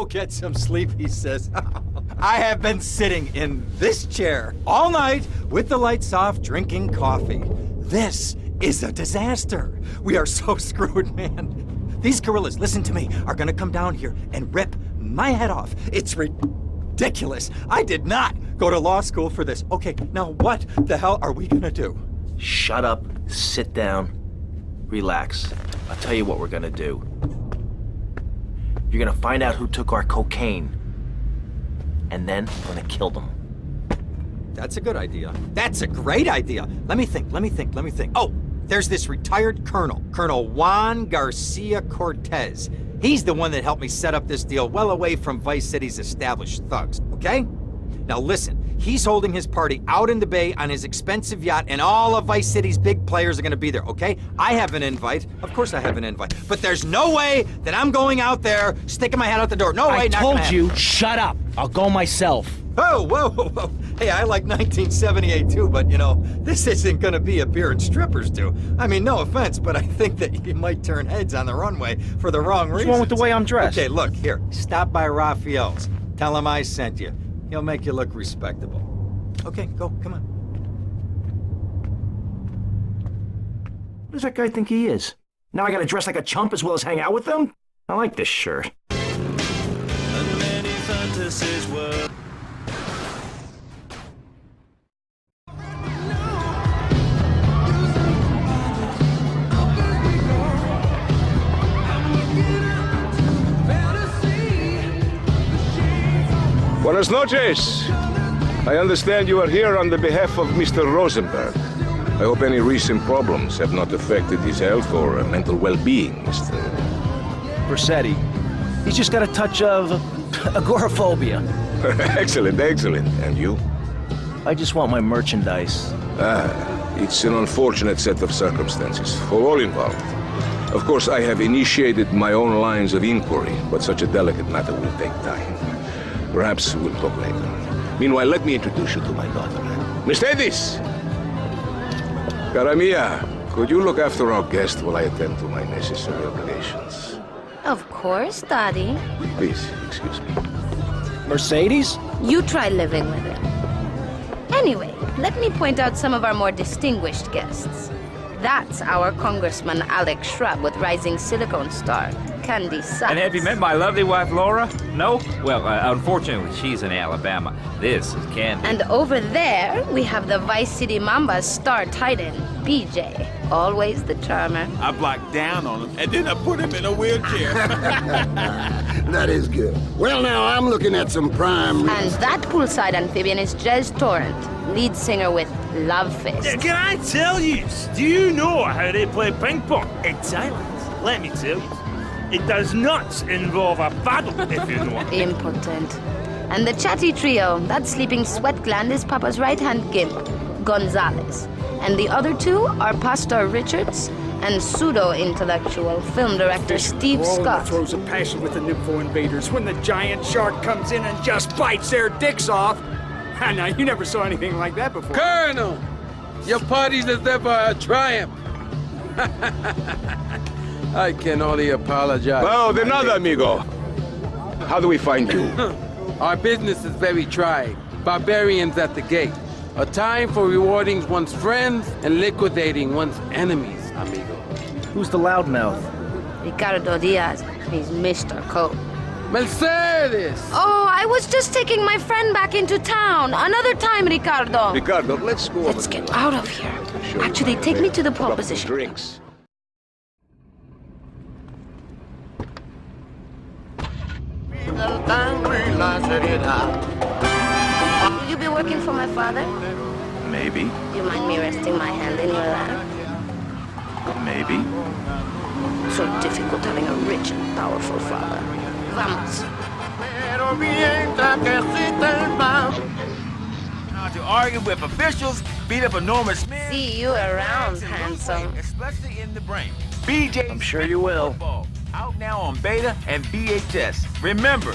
Go get some sleep, he says. I have been sitting in this chair all night with the lights off, drinking coffee. This is a disaster. We are so screwed, man. These gorillas, listen to me, are gonna come down here and rip my head off. It's ridiculous. I did not go to law school for this. Okay, now what the hell are we gonna do? Shut up, sit down, relax. I'll tell you what we're gonna do. You're gonna find out who took our cocaine, and then we're gonna kill them. That's a good idea. That's a great idea. Let me think. Oh, there's this retired colonel, Colonel Juan Garcia Cortez. He's the one that helped me set up this deal well away from Vice City's established thugs, okay? Now listen, he's holding his party out in the bay on his expensive yacht, and all of Vice City's big players are gonna be there, okay? I have an invite. Of course I have an invite. But there's no way that I'm going out there, sticking my head out the door. No way, I not gonna told you, happen. shut up. I'll go myself. Oh, whoa. Hey, I like 1978 too, but you know, this isn't gonna be a beer and strippers do. I mean, no offense, but I think that you might turn heads on the runway for the wrong reasons. What's wrong with the way I'm dressed? Okay, look, here, stop by Raphael's. Tell him I sent you. He'll make you look respectable. Okay, go, come on. What does that guy think he is? Now I gotta dress like a chump as well as hang out with them? I like this shirt. And many fantasies were... Buenas noches. I understand you are here on the behalf of Mr. Rosenberg. I hope any recent problems have not affected his health or mental well-being, Mr. Versetti. He's just got a touch of agoraphobia. Excellent. And you? I just want my merchandise. It's an unfortunate set of circumstances for all involved. Of course, I have initiated my own lines of inquiry, but such a delicate matter will take time. Perhaps we'll talk later. Meanwhile, let me introduce you to my daughter. Mercedes! Cara mia, could you look after our guest while I attend to my necessary obligations? Of course, Daddy. Please, excuse me. Mercedes? You try living with him. Anyway, let me point out some of our more distinguished guests. That's our Congressman Alex Shrub with rising silicone star, Candy Sykes. And have you met my lovely wife, Laura? No? Well, unfortunately, she's in Alabama. This is Candy. And over there, we have the Vice City Mamba's star titan, BJ. Always the charmer. I blocked down on him, and then I put him in a wheelchair. That is good. Well, now, I'm looking at some prime... And that poolside amphibian is Jez Torrent, lead singer with Love Fist. Can I tell you, do you know how they play ping pong? It's silent. Let me tell you. It does not involve a paddle, if you know. Impotent. And the chatty trio, that sleeping sweat gland is Papa's right-hand gimp, Gonzalez. And the other two are Pastor Richards and pseudo-intellectual film director Steve Scott. Throws a passion with the Nympho invaders when the giant shark comes in and just bites their dicks off. Now, you never saw anything like that before. Colonel, your party's as ever a triumph. I can only apologize. Oh, de nada, amigo. How do we find you? Our business is very trying. Barbarians at the gate. A time for rewarding one's friends and liquidating one's enemies, amigo. Who's the loudmouth? Ricardo Diaz. He's Mr. Coke. Mercedes! Oh, I was just taking my friend back into town. Another time, Ricardo. Ricardo, let's go. Let's get out of here. Actually, take me to the pole position. Drinks. Will you be working for my father? Maybe. Do you mind me resting my hand in your lap? Maybe. So difficult having a rich and powerful father. Vamos. To argue with officials, beat up enormous men. See you around, handsome. Especially in the brain. BJ. I'm sure you will. Out now on Beta and VHS. Remember.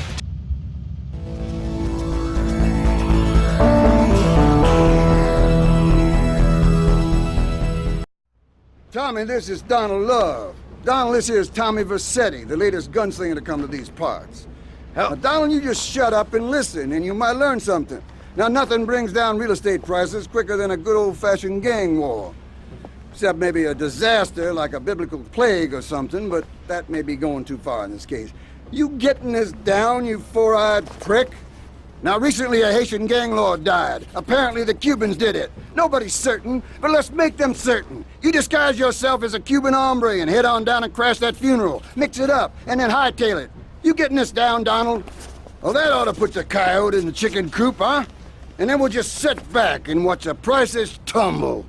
Tommy, this is Donald Love. Donald, this here is Tommy Versetti, the latest gunslinger to come to these parts. Now, Donald, you just shut up and listen, and you might learn something. Now, nothing brings down real estate prices quicker than a good old-fashioned gang war. Except maybe a disaster like a biblical plague or something, but that may be going too far in this case. You getting this down, you four-eyed prick? Now, recently a Haitian gang lord died. Apparently the Cubans did it. Nobody's certain, but let's make them certain. You disguise yourself as a Cuban hombre and head on down and crash that funeral. Mix it up, and then hightail it. You getting this down, Donald? Well, that ought to put the coyote in the chicken coop, huh? And then we'll just sit back and watch the prices tumble.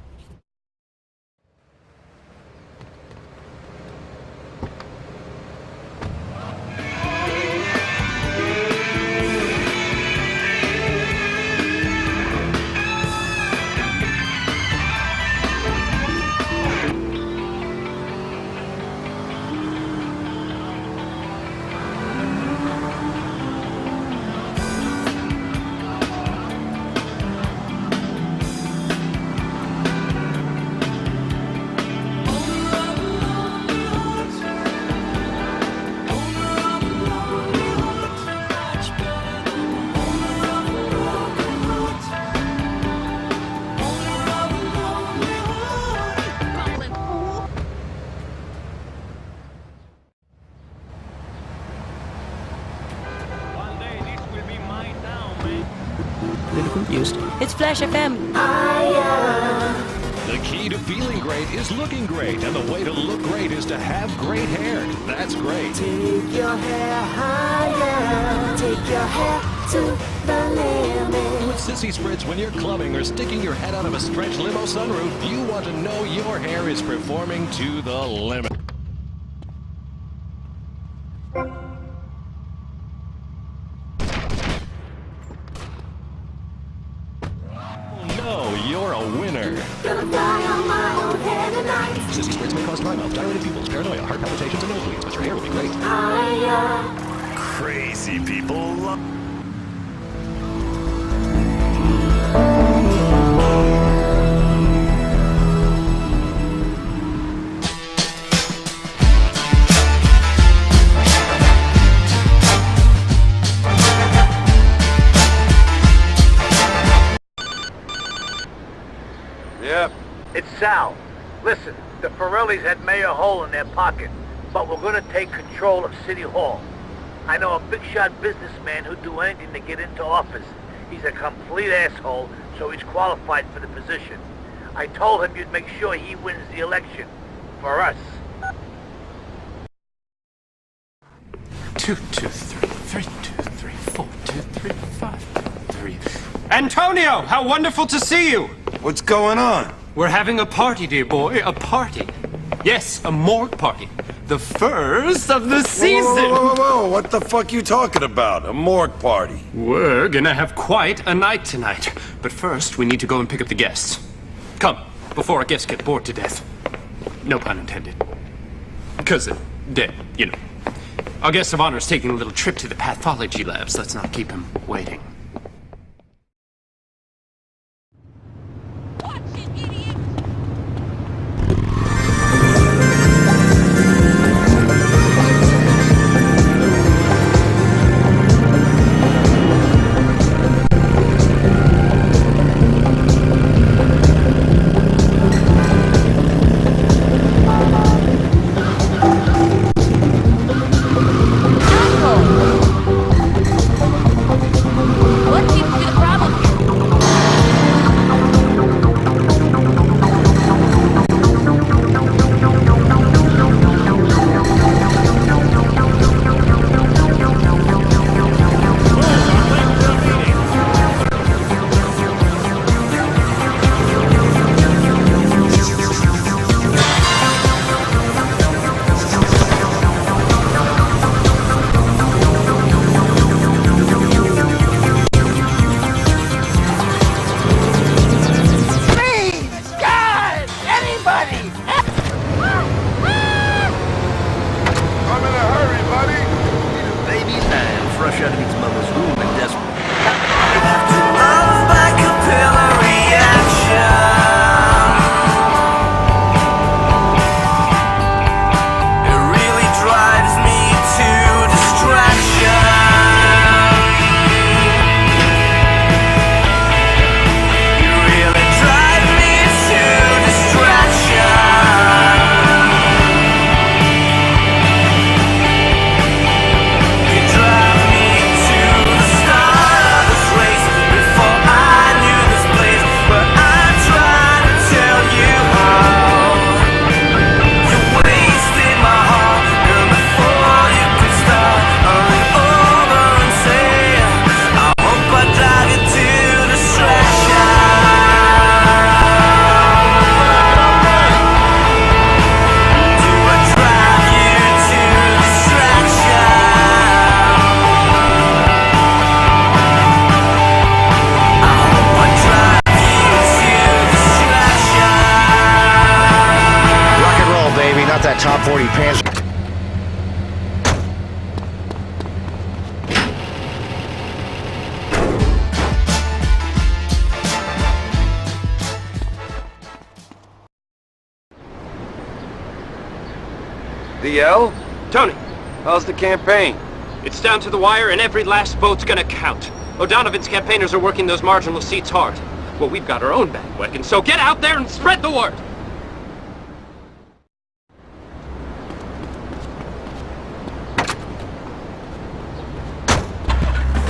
It's Flash FM. The key to feeling great is looking great, and the way to look great is to have great hair. That's great. Take your hair higher. Take your hair to the limit. With sissy spreads when you're clubbing or sticking your head out of a stretch limo sunroof, you want to know your hair is performing to the limit. You're a winner. Gonna fly on my own hair tonight. Sissy spreads may cause dry mouth, dilated pupils, paranoia, heart palpitations, and nosebleeds, but your hair will be great. Crazy people love... Yep. It's Sal. Listen, the Forellis had Mayor Hole in their pocket, but we're gonna take control of City Hall. I know a big-shot businessman who'd do anything to get into office. He's a complete asshole, so he's qualified for the position. I told him you'd make sure he wins the election. For us. 2, 2, 3, 3, 2, 3, 4, 2, 3, 5, 3. Antonio, how wonderful to see you! What's going on? We're having a party, dear boy, a party. Yes, a morgue party. The first of the season! Whoa, what the fuck you talking about? A morgue party? We're gonna have quite a night tonight. But first, we need to go and pick up the guests. Come, before our guests get bored to death. No pun intended. 'Cause they're dead, you know. Our guest of honor is taking a little trip to the pathology labs. Let's not keep him waiting. pants. DL? Tony, how's the campaign? It's down to the wire and every last vote's gonna count. O'Donovan's campaigners are working those marginal seats hard. Well, we've got our own bandwagon, so get out there and spread the word!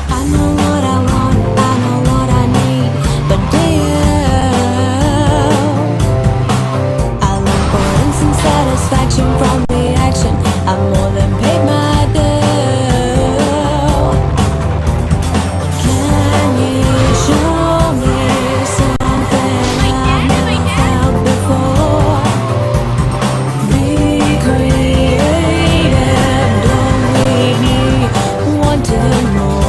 I know what I want, I know what I need, but do you? I look for instant satisfaction from the action. I more than paid my due. Can you show me something I've never felt before? Be creative, don't leave me wanting more.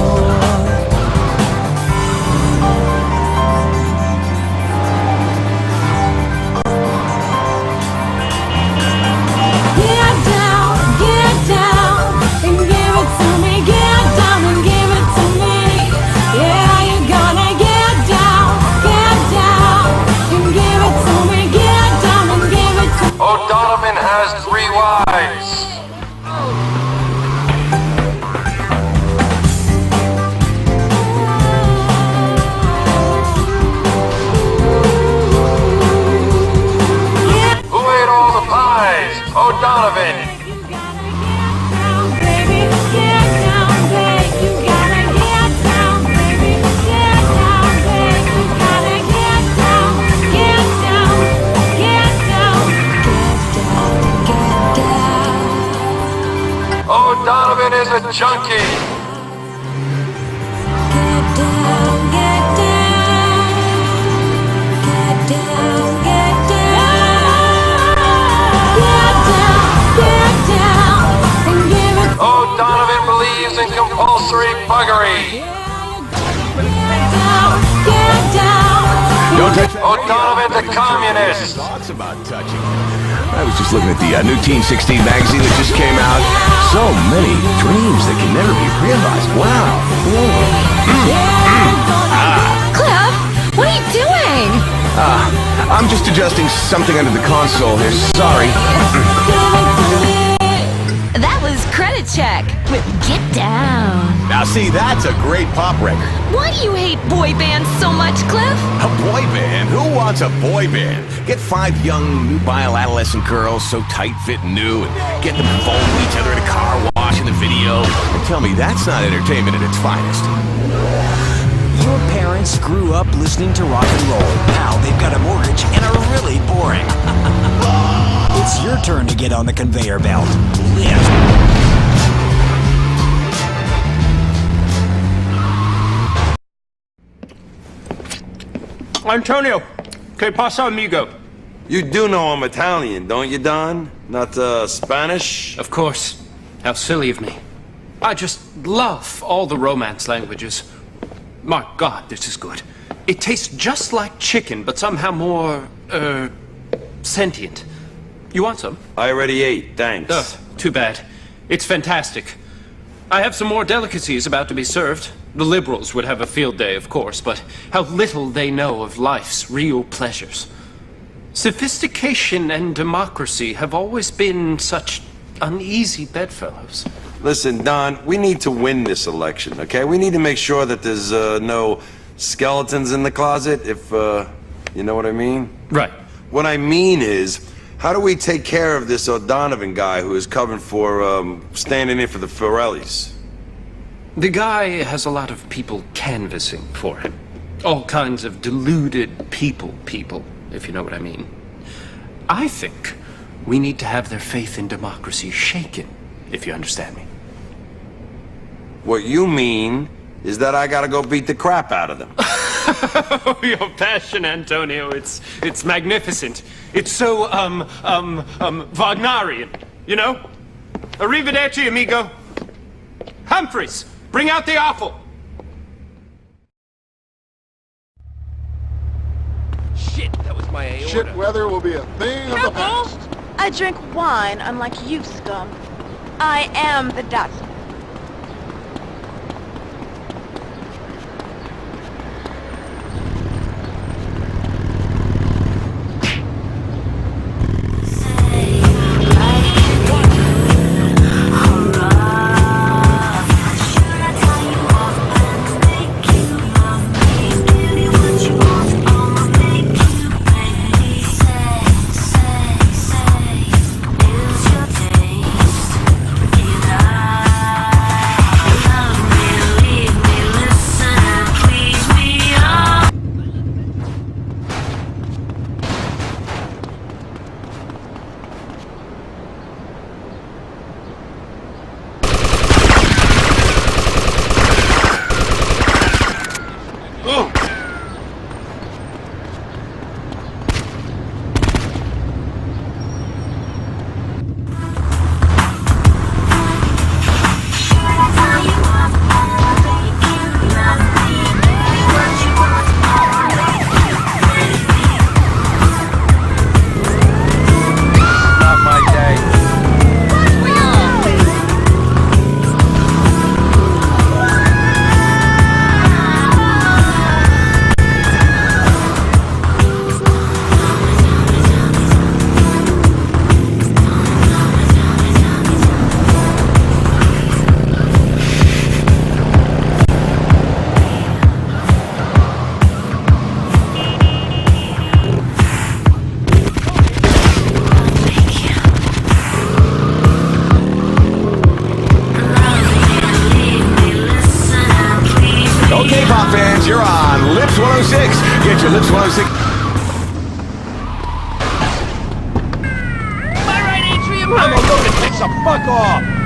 O'Donovan has 3 wives. Who ate all the pies? O'Donovan. O'Donovan is a junkie. Get down, get down. Get down, get down. Get down and give it. O'Donovan believes in compulsory buggery. Get down. Don't touch that. O'Donovan's a communist. Thoughts about touching. I was just looking at the new Teen 16 magazine that just came out. So many dreams that can never be realized. Wow. Cliff, what are you doing? I'm just adjusting something under the console here. Sorry. That was Credit Check with Get Down. Now see, that's a great pop record. Why do you hate boy bands so much, Cliff? A boy band? Who wants a boy band? Get 5 young, nubile adolescent girls so tight, fit, and new, and get them involved with each other in a car wash in the video, and tell me that's not entertainment at its finest. Your parents grew up listening to rock and roll. Now they've got a mortgage and are really boring. It's your turn to get on the conveyor belt. Lift. Antonio, que pasa, amigo? You do know I'm Italian, don't you, Don? Not Spanish? Of course. How silly of me. I just love all the Romance languages. My God, this is good. It tastes just like chicken, but somehow more, sentient. You want some? I already ate, thanks. Ugh, too bad. It's fantastic. I have some more delicacies about to be served. The liberals would have a field day, of course, but how little they know of life's real pleasures. Sophistication and democracy have always been such uneasy bedfellows. Listen, Don, we need to win this election, okay? We need to make sure that there's no skeletons in the closet, if, you know what I mean? Right. What I mean is, how do we take care of this O'Donovan guy who is covering for, standing in for the Forellis? The guy has a lot of people canvassing for him. All kinds of deluded people, if you know what I mean. I think we need to have their faith in democracy shaken, if you understand me. What you mean is that I gotta go beat the crap out of them. Oh, your passion, Antonio, it's magnificent. It's so, Wagnerian, you know? Arrivederci, amigo. Humphreys, bring out the offal. Shit, that was my aorta. Shit weather will be a thing of the past. I drink wine, unlike you, scum. I am the doctor. Okay, pop fans, you're on Lips 106. Get your Lips 106. My right atrium I'm a lunatic, so fuck off.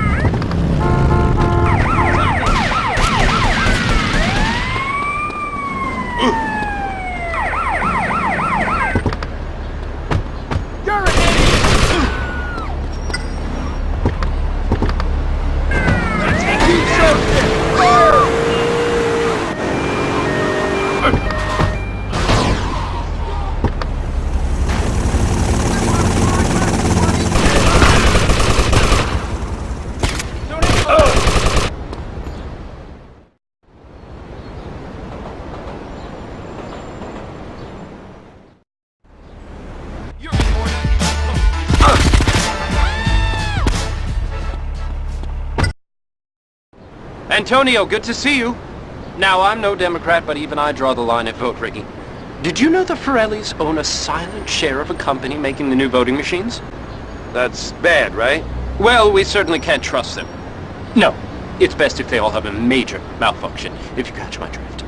Antonio, good to see you. Now, I'm no Democrat, but even I draw the line at vote rigging. Did you know the Forellis own a silent share of a company making the new voting machines? That's bad, right? Well, we certainly can't trust them. No, it's best if they all have a major malfunction, if you catch my drift.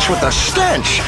With a stench.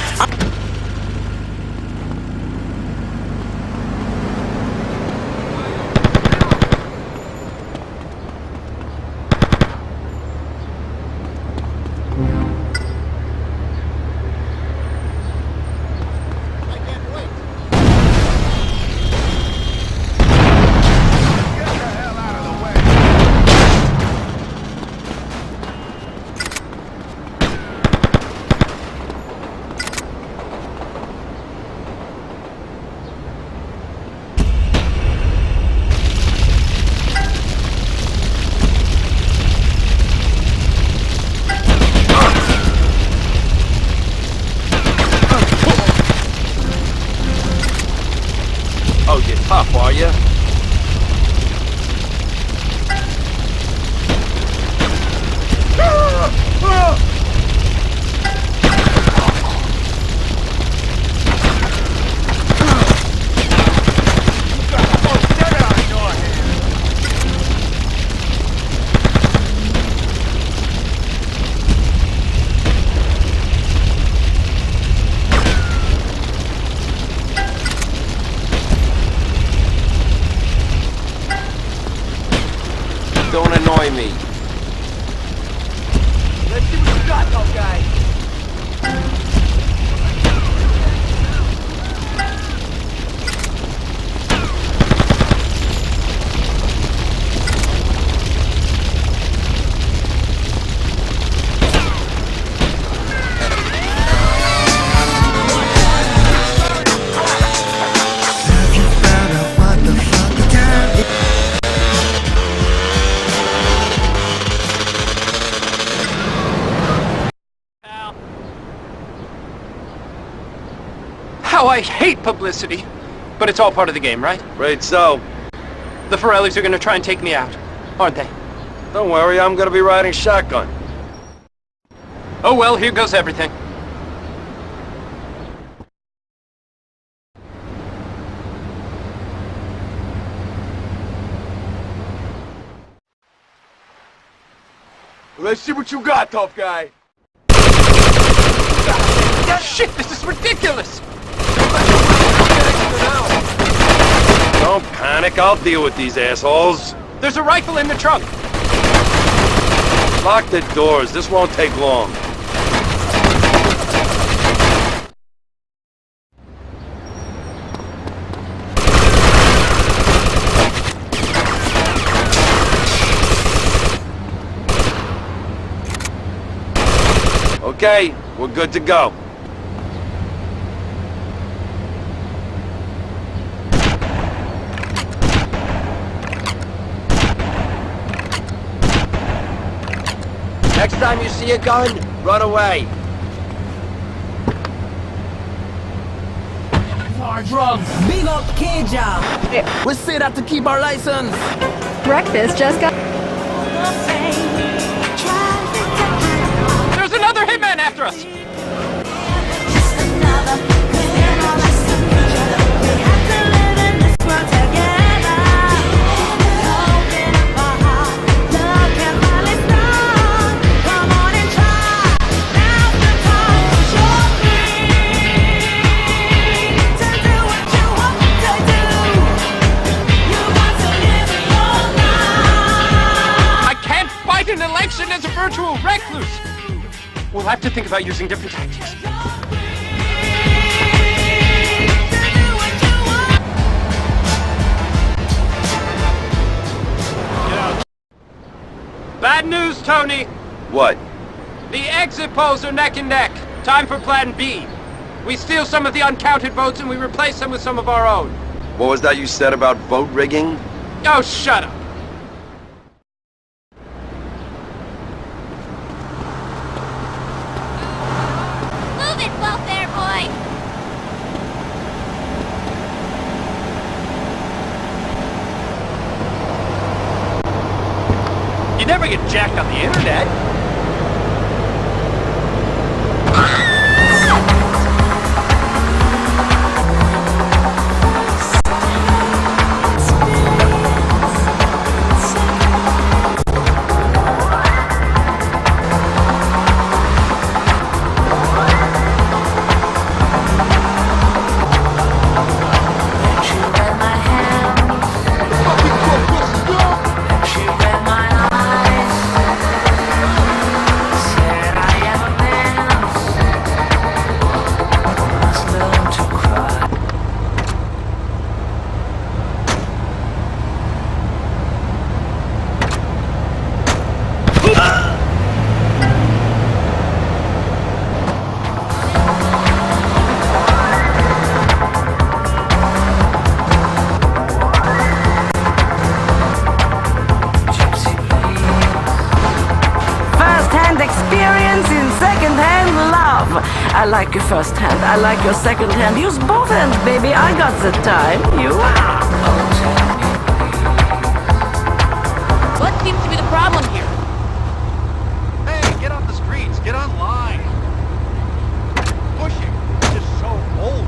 annoy me. Let's see what you got, tough guy. How I hate publicity. But it's all part of the game, right? Right, so. The Forellis are gonna try and take me out, aren't they? Don't worry, I'm gonna be riding shotgun. Oh well, here goes everything. Let's see what you got, tough guy. Shit, this is ridiculous! Don't panic, I'll deal with these assholes. There's a rifle in the trunk. Lock the doors, this won't take long. Okay, we're good to go. Next time you see a gun, run away. Our drugs. Big up K-Job. We say that to keep our license. Breakfast just got... There's another hitman after us! An election as a virtual recluse! We'll have to think about using different tactics. Bad news, Tony! What? The exit polls are neck and neck. Time for plan B. We steal some of the uncounted votes and we replace them with some of our own. What was that you said about vote rigging? Oh, shut up! You never get jacked on the internet. I like your first hand, I like your second hand. Use both hands, baby. I got the time. You... What seems to be the problem here? Hey, get off the streets. Get online. Pushing is just so old.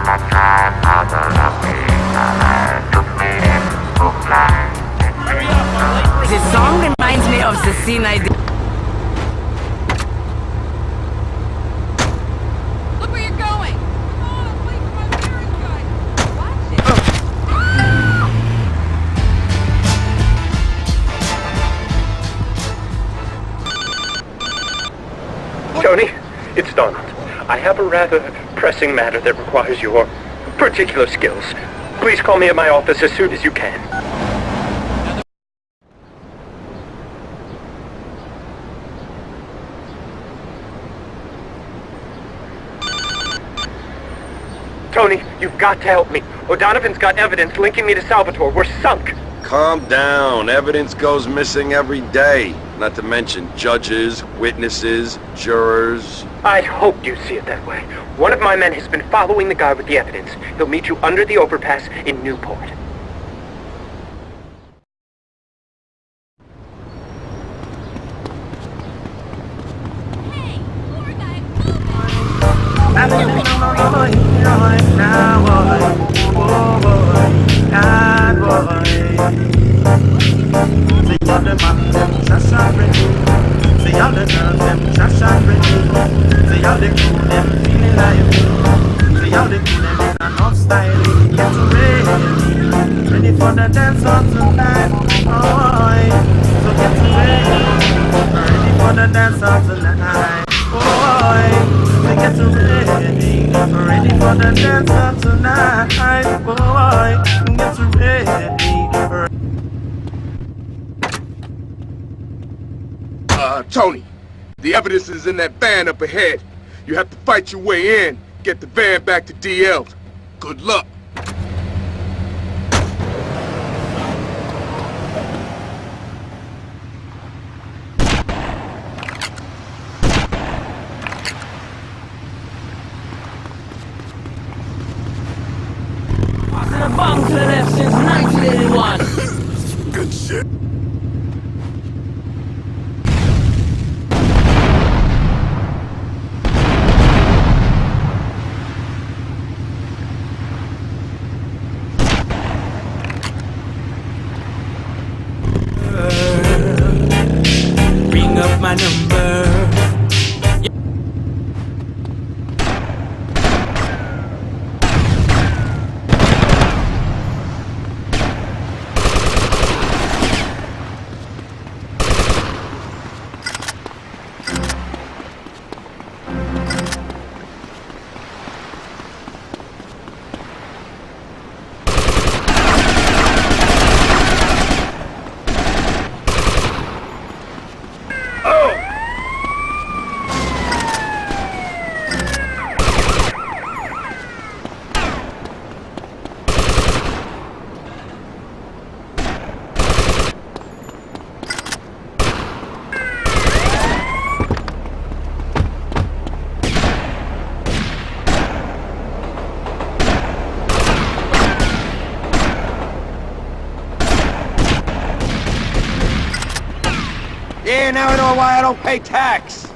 The song reminds me of the scene I did. Look where you're going! Come on, I'm waiting for my parents, guys! Watch it! Tony, it's Donald. I have a rather pressing matter that requires your particular skills. Please call me at my office as soon as you can. Tony, you've got to help me. O'Donovan's got evidence linking me to Salvatore. We're sunk. Calm down. Evidence goes missing every day. Not to mention judges, witnesses, jurors. I hoped you'd see it that way. One of my men has been following the guy with the evidence. He'll meet you under the overpass in Newport. Ready for the dance on tonight, boy. So get ready. Ready for the dance on tonight, boy. So get ready. Ready for the dance on tonight, boy. Get ready. Tony, the evidence is in that van up ahead. You have to fight your way in, get the van back to DL. Good luck. The bunker left since 1981. Good shit. Ring up my number. Yeah, now I know why I don't pay tax.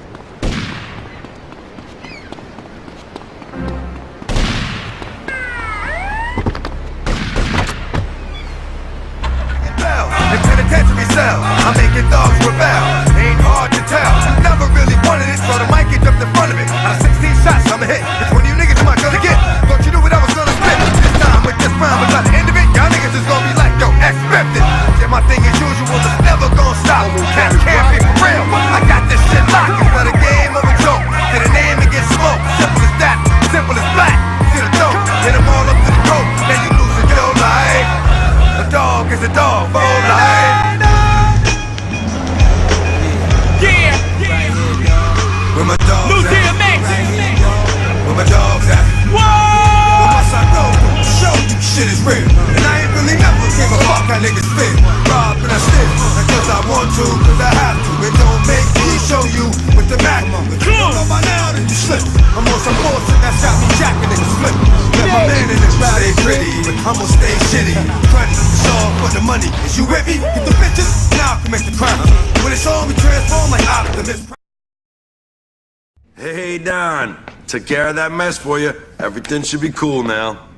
Until the tension cell, I'm making dogs rebel. Ain't hard to tell. Never really wanted it, so the mic get up in front of it. Out of 16 shots, I'm a hit. Which one of you niggas am I gonna get? Thought you knew what I was gonna spit. This time with this round, but by the end of it, y'all niggas is gonna be like, yo, expect it. Yeah, my thing as usual, it's never gonna stop. Cat can't be for real. I got this shit locked. It's not a game of a joke. Get a name and get smoked. Simple as that. Simple as black. Get a dope. Hit them all up to the coat. Then you losing your life. A dog is a dog for life. Yeah, Where my dogs Lucia Max. Where my dogs at? Whoa! Where must I go? Show you shit is real. And I ain't really never give a fuck how niggas feel. Rob and I steal. Not cause I want to, cause I have to. It don't make me show you with the magnum. But you don't know by now that you slip. I'm on some bullshit that's got me jacking niggas flip. Let my man in this ride stay pretty, but I'm gonna stay shitty. Cruddy, it's all for the money. Is you with me? Get the bitches, now I can make the crime. When it's on, we transform like out of the mist. Hey, Don. Took care of that mess for you. Everything should be cool now.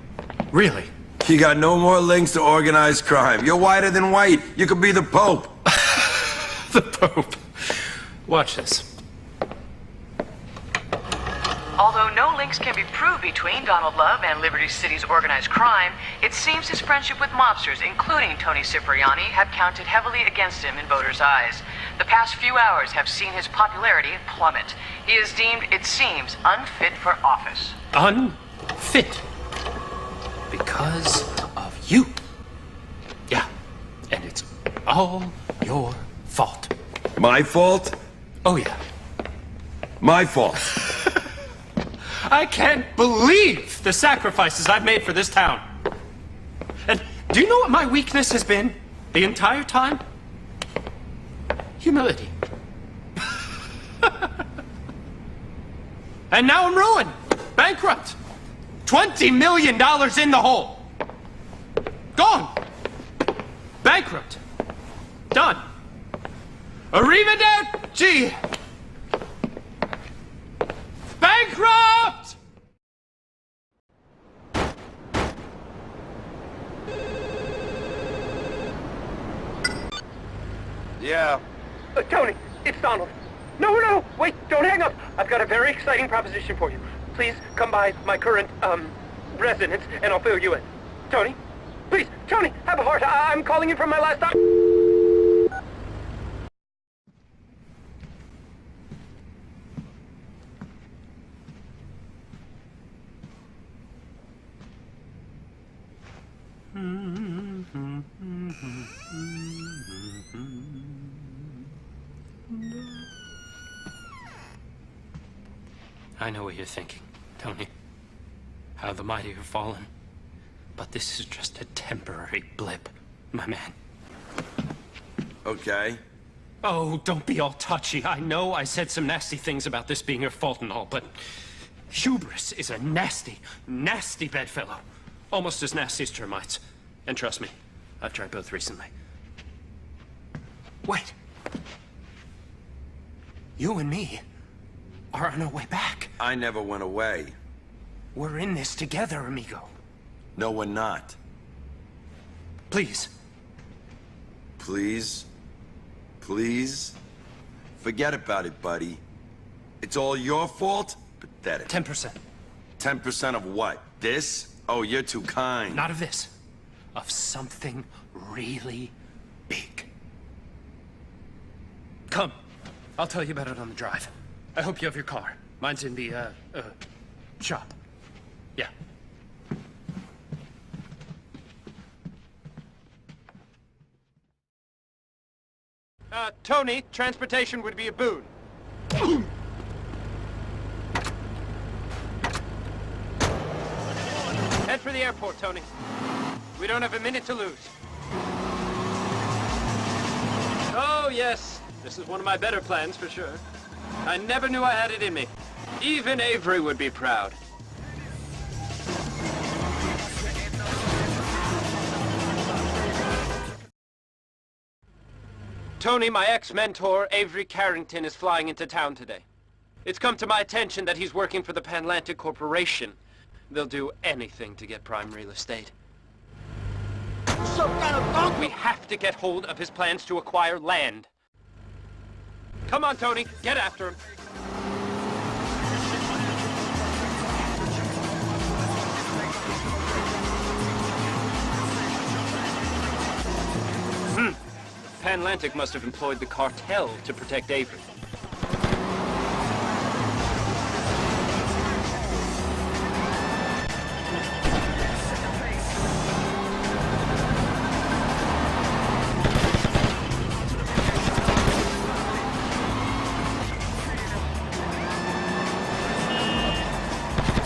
Really? You got no more links to organized crime. You're whiter than white. You could be the Pope. The Pope. Watch this. Although no links can be proved between Donald Love and Liberty City's organized crime, it seems his friendship with mobsters, including Tony Cipriani, have counted heavily against him in voters' eyes. The past few hours have seen his popularity plummet. He is deemed, it seems, unfit for office. Unfit? Because of you. Yeah, and it's all your fault. My fault? Oh, yeah. My fault. I can't believe the sacrifices I've made for this town. And do you know what my weakness has been the entire time? Humility. And now I'm ruined. Bankrupt. $20 million in the hole. Gone. Bankrupt. Done. Arrivederci. Bankrupt! Yeah. Tony, it's Donald. No, wait, don't hang up. I've got a very exciting proposition for you. Please come by my current, residence, and I'll fill you in. Tony? Please, Tony, have a heart. I'm calling you from my last... I know what you're thinking, Tony. How the mighty have fallen. But this is just a temporary blip, my man. Okay. Oh, don't be all touchy. I know I said some nasty things about this being your fault and all, but hubris is a nasty, nasty bedfellow. Almost as nasty as termites. And trust me, I've tried both recently. Wait. You and me are on our way back. I never went away. We're in this together, amigo. No, we're not. Please. Please? Please? Forget about it, buddy. It's all your fault? Pathetic. 10%. 10% of what? This? Oh, you're too kind. Not of this. Of something really big. Come. I'll tell you about it on the drive. I hope you have your car. Mine's in the, shop. Yeah. Tony, transportation would be a boon. Head for the airport, Tony. We don't have a minute to lose. Oh, yes. This is one of my better plans, for sure. I never knew I had it in me. Even Avery would be proud. Tony, my ex-mentor, Avery Carrington, is flying into town today. It's come to my attention that he's working for the Panlantic Corporation. They'll do anything to get prime real estate. We have to get hold of his plans to acquire land. Come on, Tony, get after him. Panlantic must have employed the cartel to protect Avery.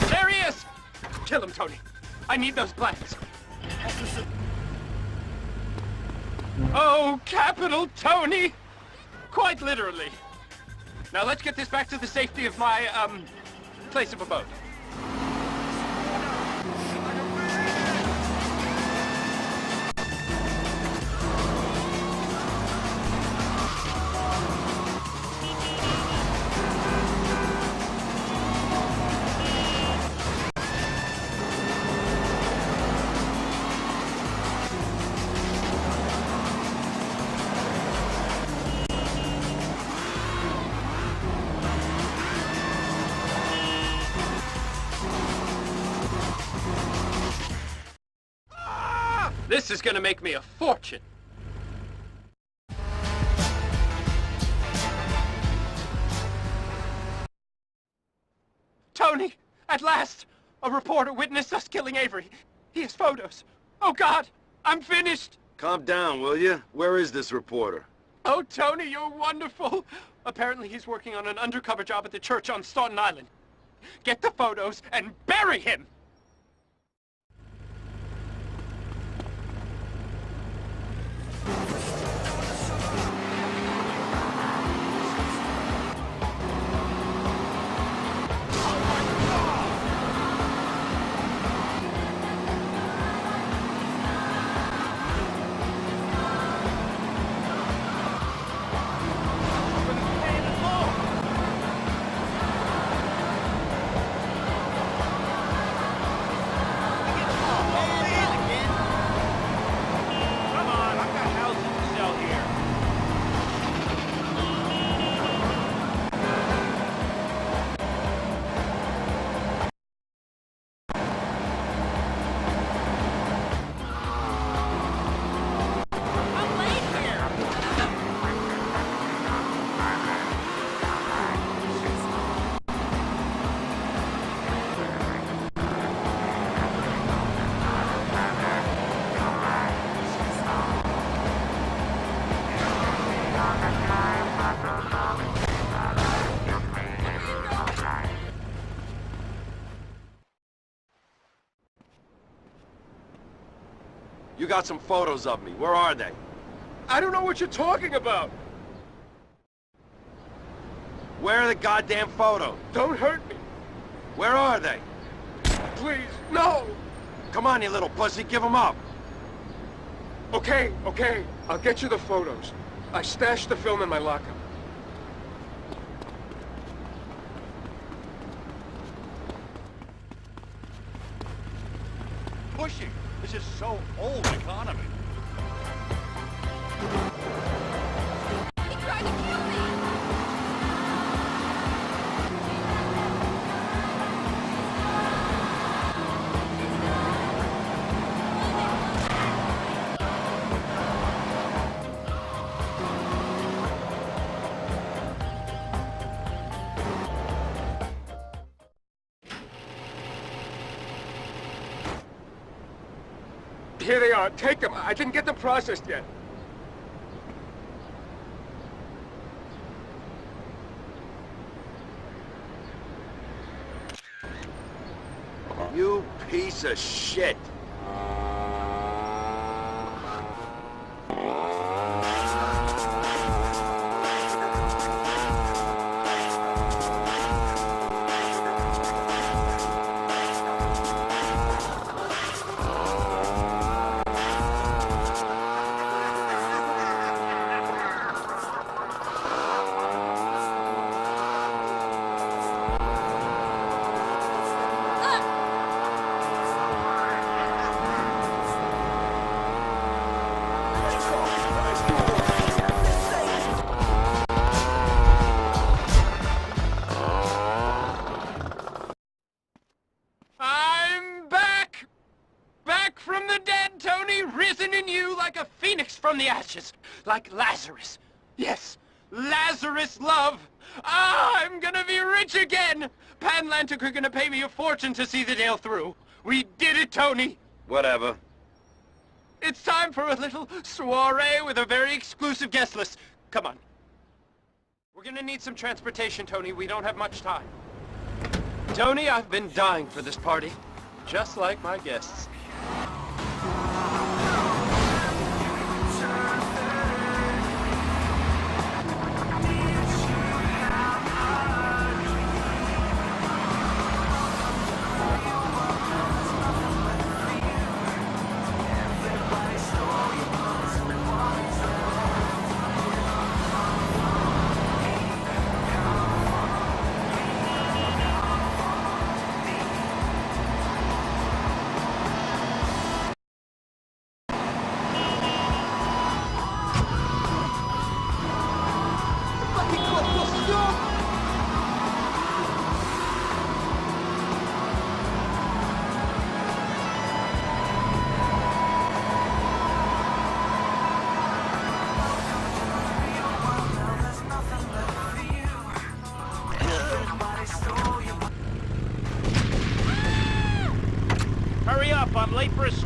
There he is! Kill him, Tony. I need those plans. Oh, capital Tony! Quite literally. Now let's get this back to the safety of my, place of abode. This is gonna make me a fortune. Tony! At last! A reporter witnessed us killing Avery. He has photos. Oh, God! I'm finished! Calm down, will you? Where is this reporter? Oh, Tony, you're wonderful! Apparently he's working on an undercover job at the church on Staunton Island. Get the photos and bury him! You got some photos of me. Where are they? I don't know what you're talking about. Where are the goddamn photos? Don't hurt me. Where are they? Please, no. Come on, you little pussy, give them up. Okay, I'll get you the photos. I stashed the film in my locker. Pushing. This is so old economy. He tried to kill me! Here they are. Take them. I didn't get them processed yet. You piece of shit. From the ashes, like Lazarus. Yes, Lazarus love. I'm gonna be rich again. Panlantic are gonna pay me a fortune to see the deal through. We did it, Tony. Whatever. It's time for a little soiree with a very exclusive guest list. Come on. We're gonna need some transportation, Tony. We don't have much time. Tony, I've been dying for this party, just like my guests.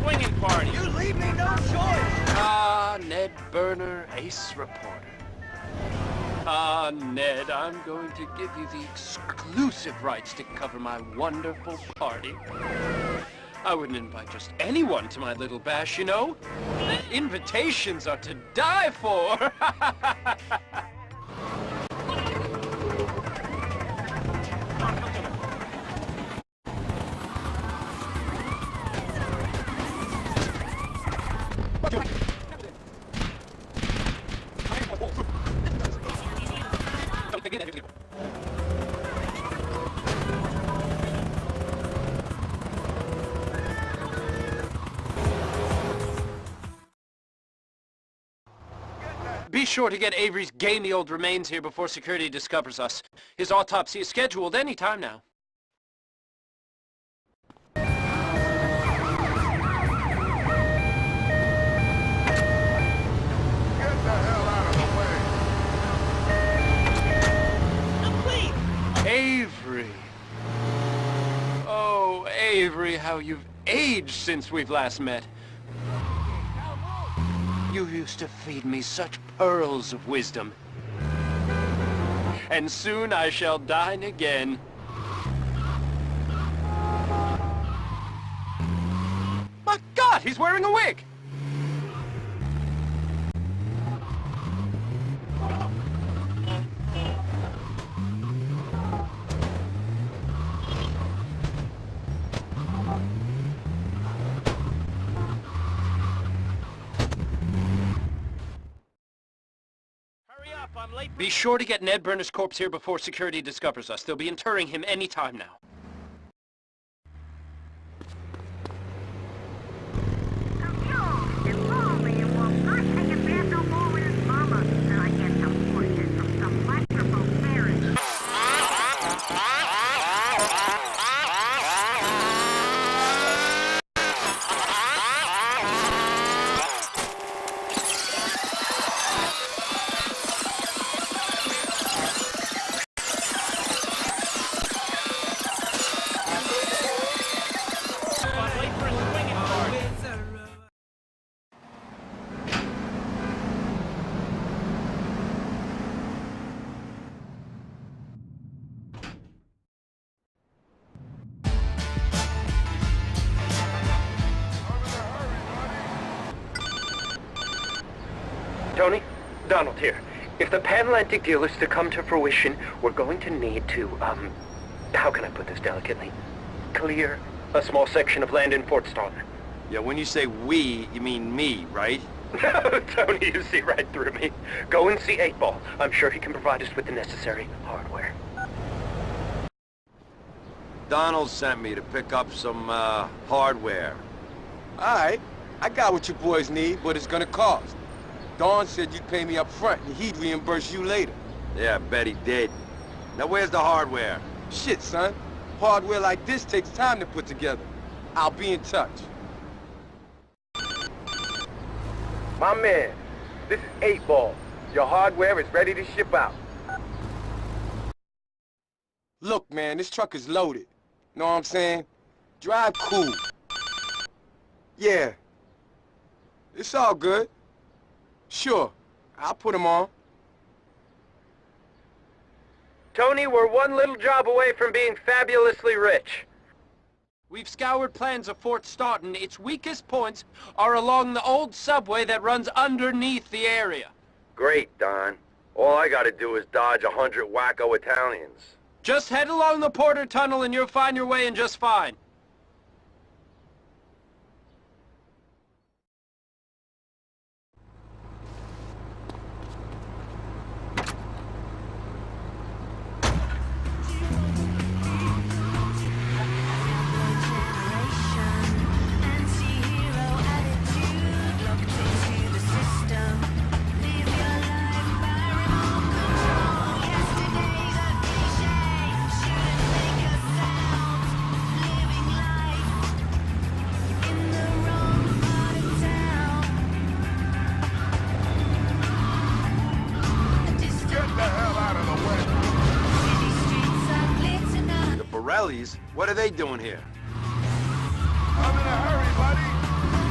swinging party. You leave me no choice. Ah, Ned Burner, ace reporter. Ah, Ned, I'm going to give you the exclusive rights to cover my wonderful party. I wouldn't invite just anyone to my little bash, you know. Invitations are to die for. Be sure to get Avery's gamey old remains here before security discovers us. His autopsy is scheduled any time now. Avery. Oh, Avery, how you've aged since we've last met. You used to feed me such pearls of wisdom. And soon I shall dine again. My God, he's wearing a wig! Be sure to get Ned Burner's corpse here before security discovers us. They'll be interring him any time now. Tony, Donald here. If the Pan-Atlantic deal is to come to fruition, we're going to need to, how can I put this delicately? Clear a small section of land in Fort Staunton. Yeah, when you say we, you mean me, right? Tony, you see right through me. Go and see 8-Ball. I'm sure he can provide us with the necessary hardware. Donald sent me to pick up some, hardware. Alright, I got what you boys need, but it's gonna cost. Don said you'd pay me up front and he'd reimburse you later. Yeah, I bet he did. Now where's the hardware? Shit, son. Hardware like this takes time to put together. I'll be in touch. My man, this is 8-Ball. Your hardware is ready to ship out. Look, man, this truck is loaded. Know what I'm saying? Drive cool. Yeah. It's all good. Sure, I'll put him on. Tony, we're one little job away from being fabulously rich. We've scoured plans of Fort Staunton. Its weakest points are along the old subway that runs underneath the area. Great, Don. All I gotta do is dodge 100 wacko Italians. Just head along the Porter Tunnel and you'll find your way in just fine. What are they doing here? I'm in a hurry, buddy.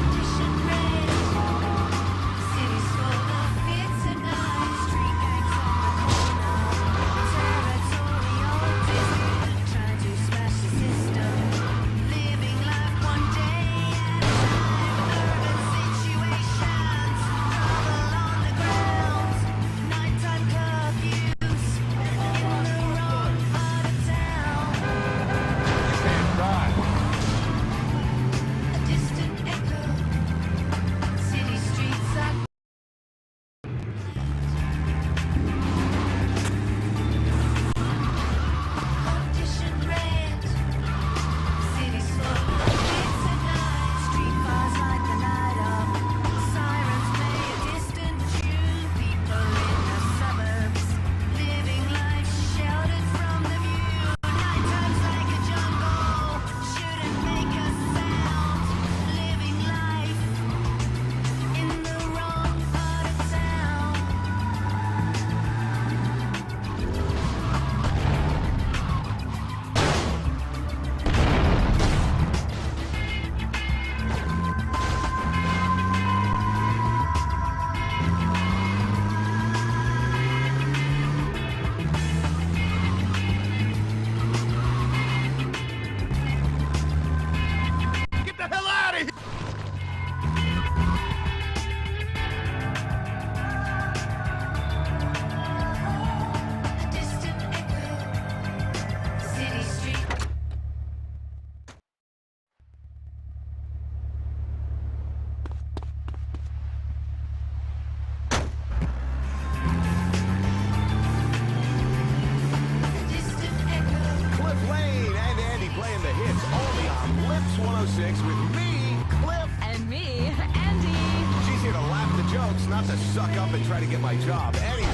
the jokes, not to suck up and try to get my job anyway.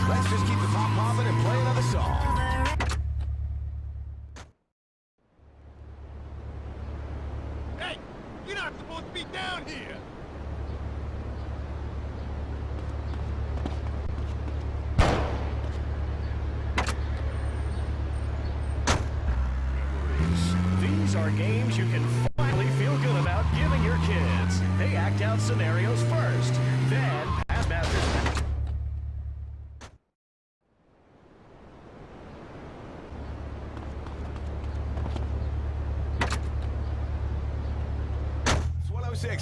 Let's just keep the pop popping and play another song. Hey, you're not supposed to be down here. These are games you can finally feel good about giving your kids. They act out scenarios first, then pass masters.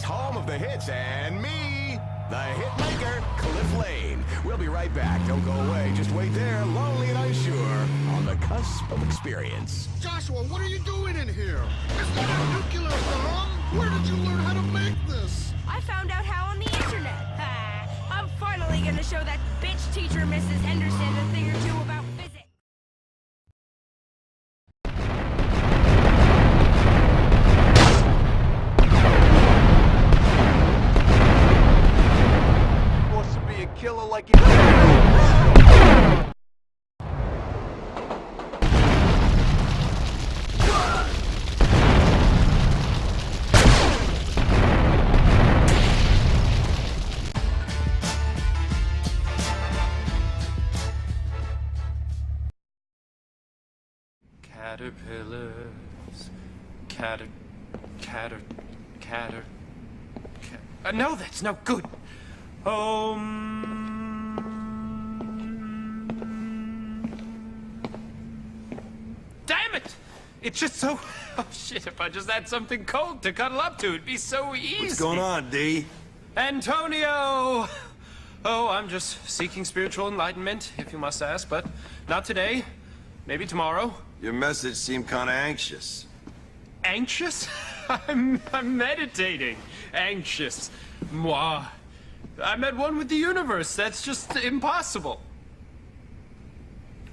Home of the hits, and me, the hit maker, Cliff Lane. We'll be right back. Don't go away. Just wait there, lonely and unsure, on the cusp of experience. Joshua, what are you doing in here? It's not a nuclear bomb. Where did you learn how to make this? I found out how on the internet. I'm finally gonna show that bitch teacher, Mrs. Henderson, a thing or two about physics. Killer like it. Caterpillars. Catter. No, that's no good. Damn it! It's just so... Oh, shit, if I just had something cold to cuddle up to, it'd be so easy. What's going on, D? Antonio! Oh, I'm just seeking spiritual enlightenment, if you must ask, but not today. Maybe tomorrow. Your message seemed kind of anxious. Anxious? I'm meditating. Anxious. Moi. I'm at one with the universe. That's just impossible.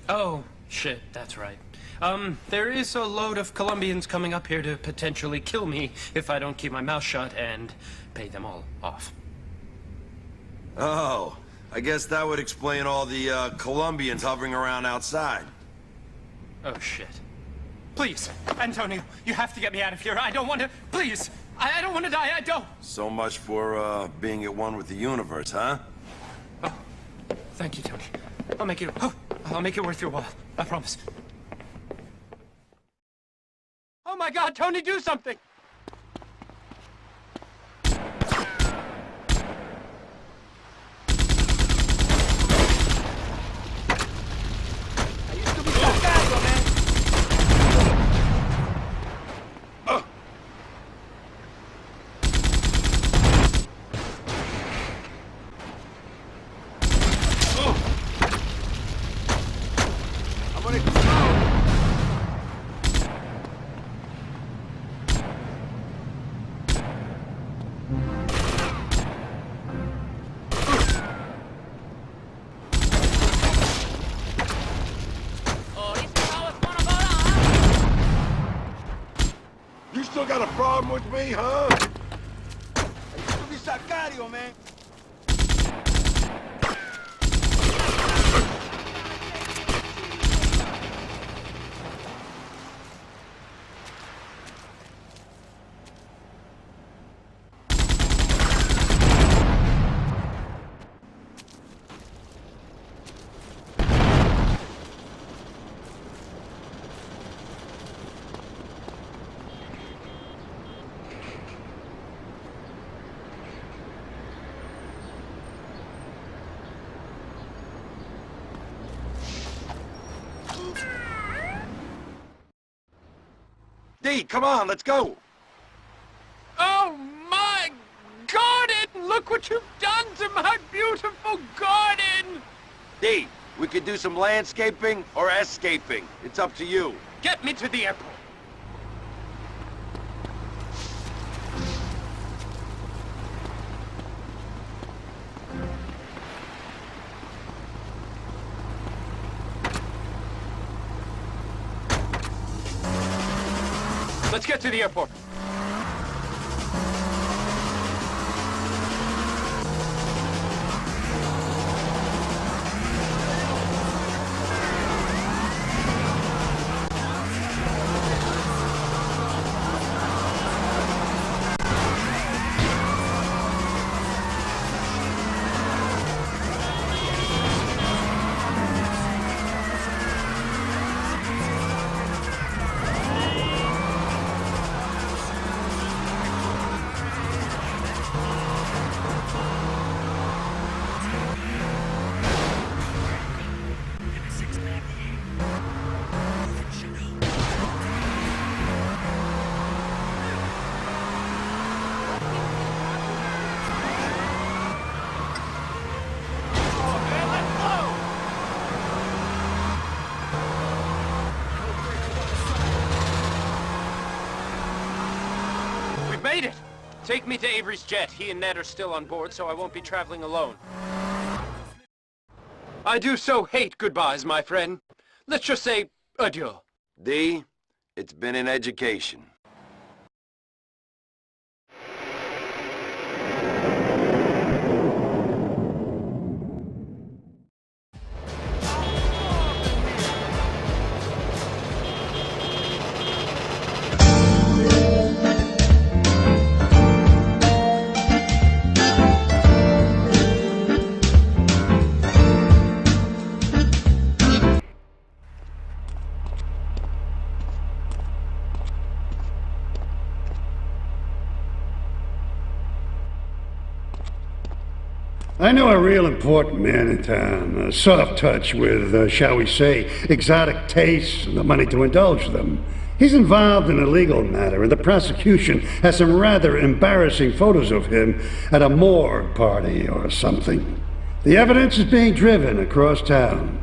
Oh, shit, that's right. There is a load of Colombians coming up here to potentially kill me if I don't keep my mouth shut and pay them all off. Oh, I guess that would explain all the Colombians hovering around outside. Oh, shit. Please, Antonio, you have to get me out of here. I don't want to... Please, I don't want to die. I don't. So much for, being at one with the universe, huh? Oh, thank you, Tony. I'll make it worth your while. I promise. Oh my God, Tony, do something! You still got a problem with me, huh? You should be Sacario, man. D, come on, let's go. Oh my garden! Look what you've done to my beautiful garden! D, we could do some landscaping or escaping. It's up to you. Get me to the airport. Let's get to the airport. made it! Take me to Avery's jet. He and Ned are still on board, so I won't be traveling alone. I do so hate goodbyes, my friend. Let's just say adieu. D, it's been an education. I know a real important man in town, a soft touch with, shall we say, exotic tastes and the money to indulge them. He's involved in a legal matter, and the prosecution has some rather embarrassing photos of him at a morgue party or something. The evidence is being driven across town.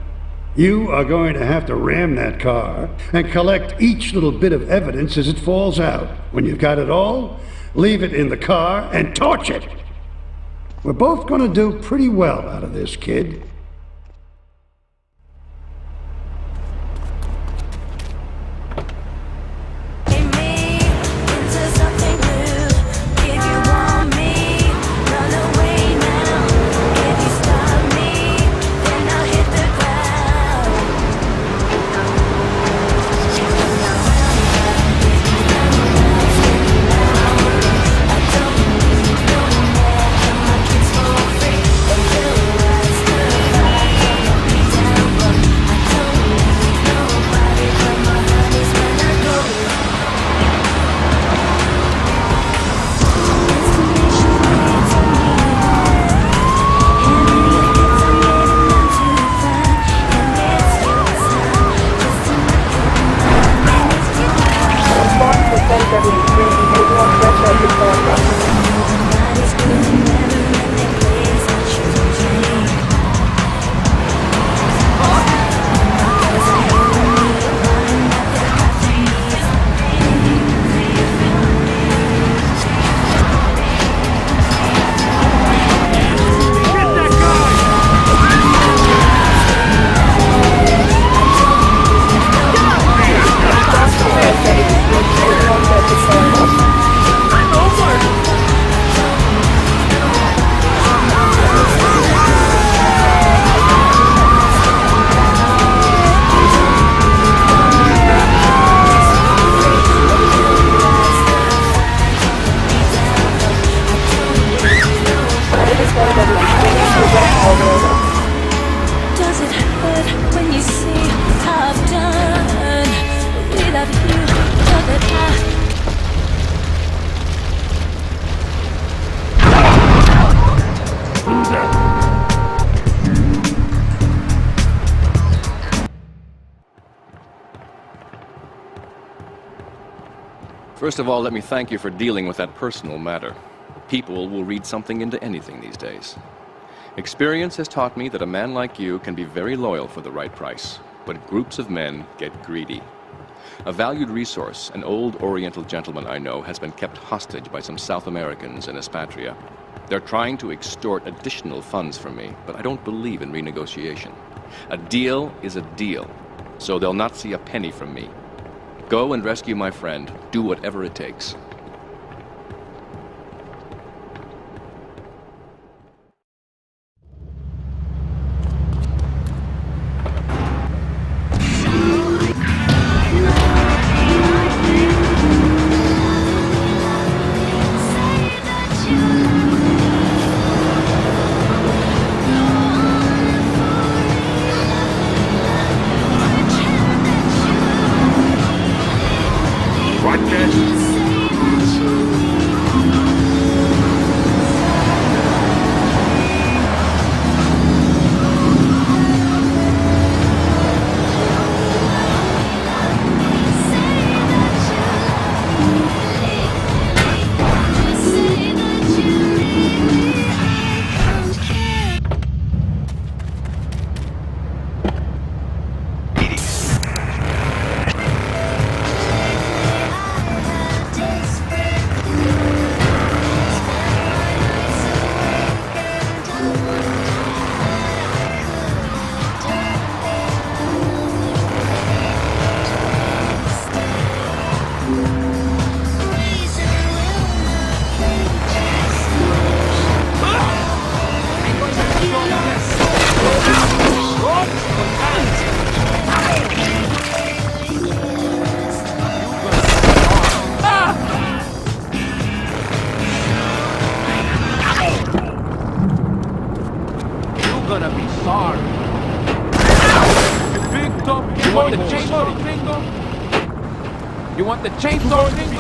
You are going to have to ram that car and collect each little bit of evidence as it falls out. When you've got it all, leave it in the car and torch it. We're both going to do pretty well out of this, kid. Does it hurt when you see how I've done without you? Know that First of all, let me thank you for dealing with that personal matter. People will read something into anything these days. Experience has taught me that a man like you can be very loyal for the right price, but groups of men get greedy. A valued resource, an old Oriental gentleman I know, has been kept hostage by some South Americans in Espatria. They're trying to extort additional funds from me, but I don't believe in renegotiation. A deal is a deal, so they'll not see a penny from me. Go and rescue my friend. Do whatever it takes. Podcast want the chainsaw, Jingle? You want the chainsaw, Jingle?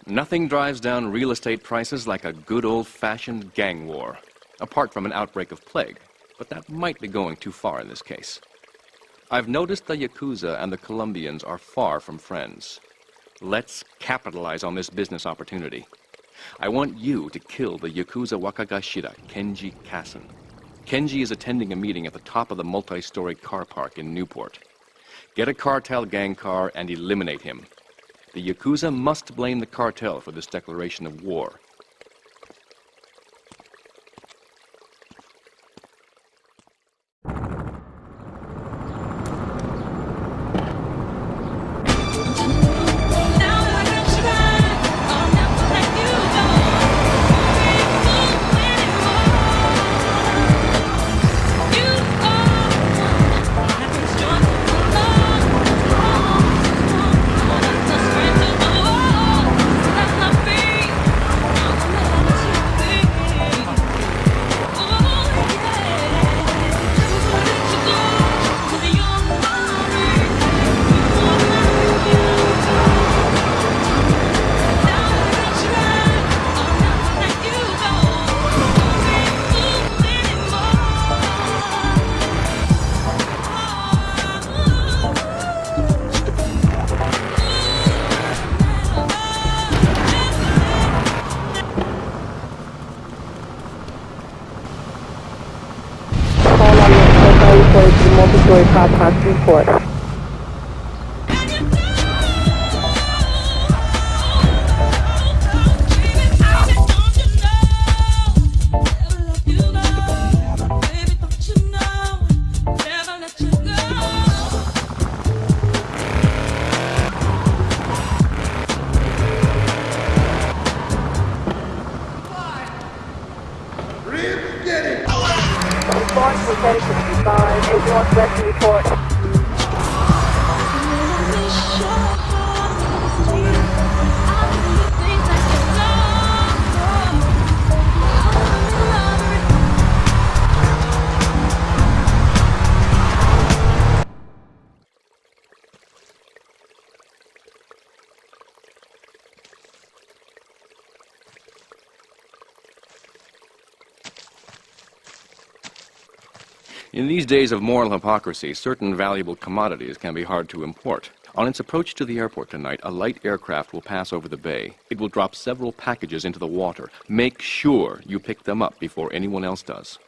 Nothing drives down real estate prices like a good old-fashioned gang war. Apart from an outbreak of plague, but that might be going too far in this case. I've noticed the Yakuza and the Colombians are far from friends. Let's capitalize on this business opportunity. I want you to kill the Yakuza Wakagashira, Kenji Kassen. Kenji is attending a meeting at the top of the multi-story car park in Newport. Get a cartel gang car and eliminate him. The Yakuza must blame the cartel for this declaration of war. Multi-story car park Newport. In these days of moral hypocrisy, certain valuable commodities can be hard to import. On its approach to the airport tonight, a light aircraft will pass over the bay. It will drop several packages into the water. Make sure you pick them up before anyone else does.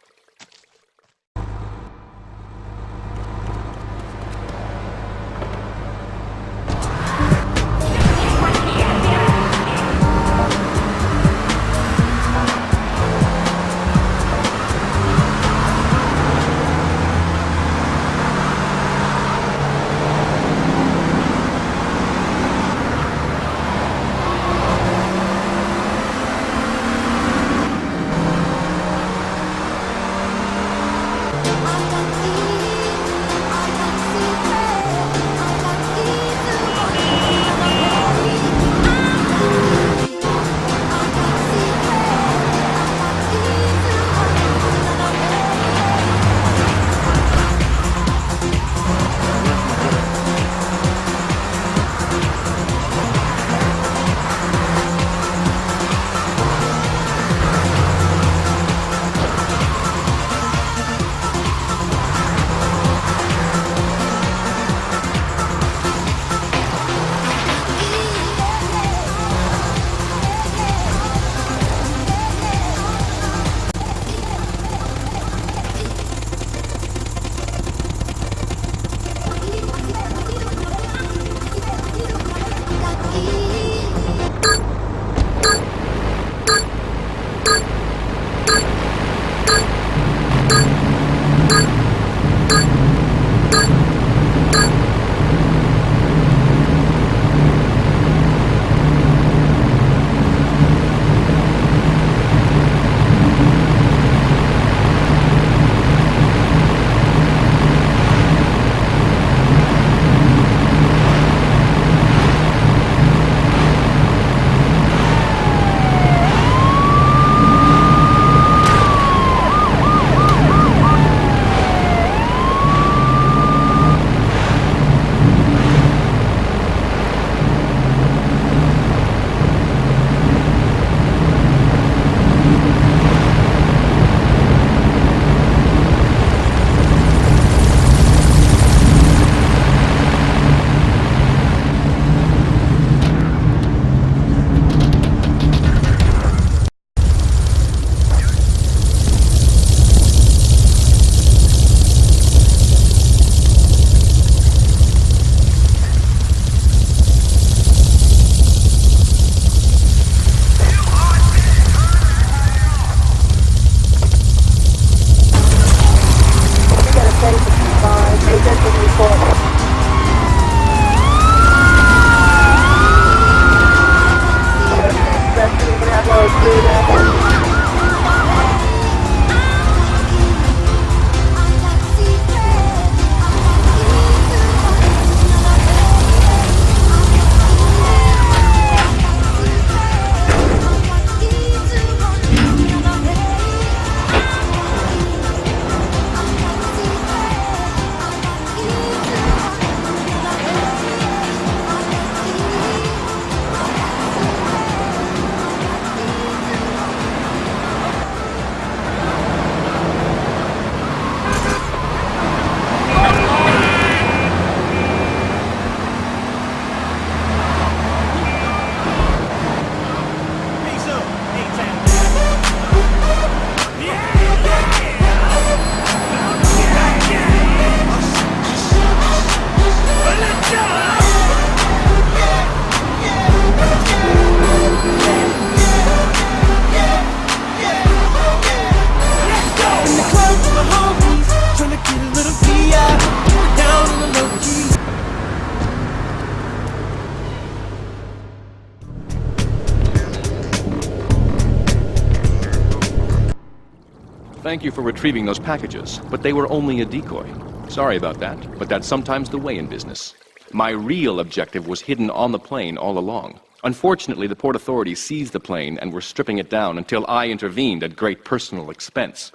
thank you for retrieving those packages, but they were only a decoy. Sorry about that, but that's sometimes the way in business. My real objective was hidden on the plane all along. Unfortunately, the port authorities seized the plane and were stripping it down until I intervened at great personal expense.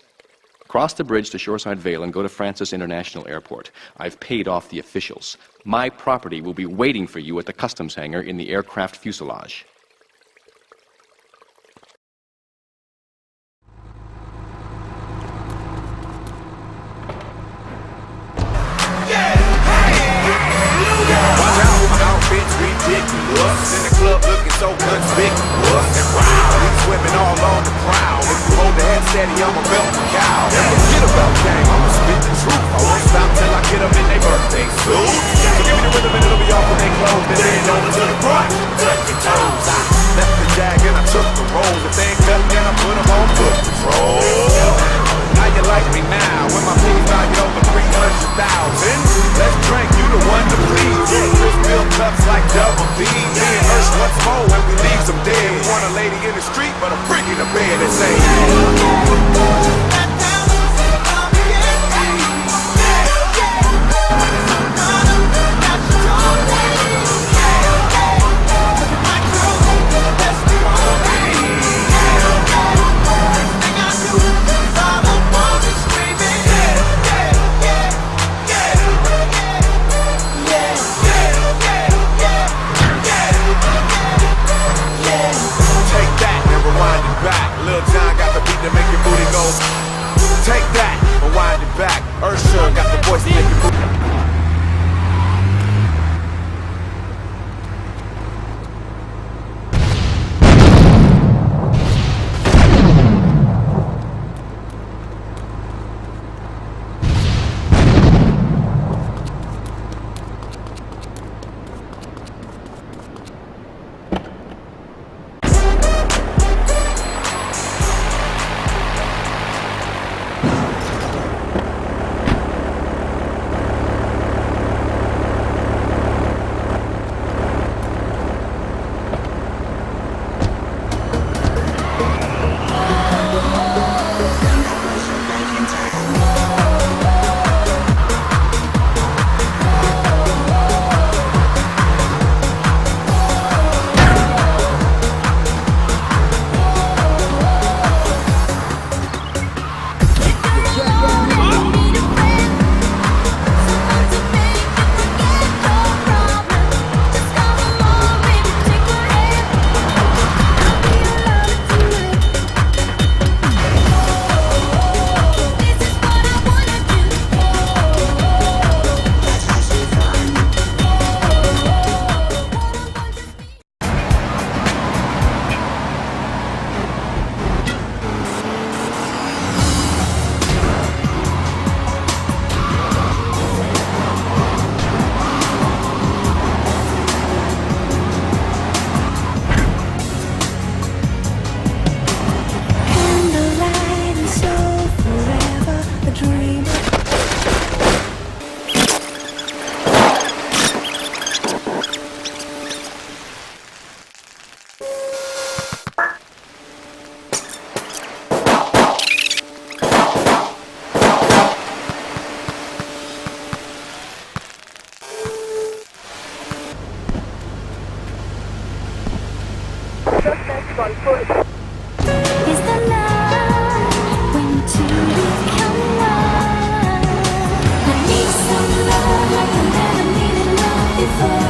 Cross the bridge to Shoreside Vale and go to Francis International Airport. I've paid off the officials. My property will be waiting for you at the customs hangar in the aircraft fuselage. Ridiculous. In the club looking so conspicuous. And wow, we swimming all on the crowd. If you hold the head steady, I'ma belt the cow. And forget about game, I'ma spit the truth. I won't stop till I get them in their birthday suit. So give me the rhythm and it'll be off when they close. Then they ain't over to the front. Touch your toes. I left the jag and I took the rolls. If they ain't cut, then I put them on foot patrol. How you like me now? When my pennies value over 300,000. Let's drink, you the one to please. Chris Bill cups like double D. Me and Ursh, what's more when we leave them dead? We want a lady in the street, but a freak in the bed and say, to make your booty go. Take that, and wind it back. Ursula got the voice to make your booty. on foot. Is the love when two become one? I need some love like I never needed love before.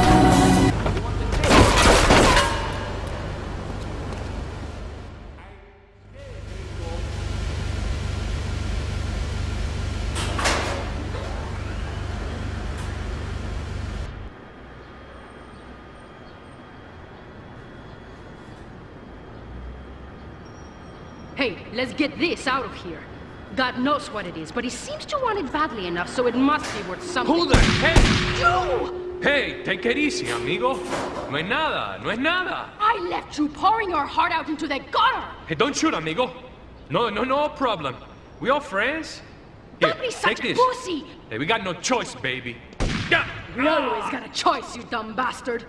Hey, let's get this out of here. God knows what it is, but he seems to want it badly enough, so it must be worth something. Who the heck? You! Hey, take it easy, amigo. No es nada, no es nada. I left you pouring your heart out into the gutter! Hey, don't shoot, amigo. No problem. We all friends. Here, Don't be such take a this. pussy! Hey, we got no choice, baby. Yeah. We always got a choice, you dumb bastard.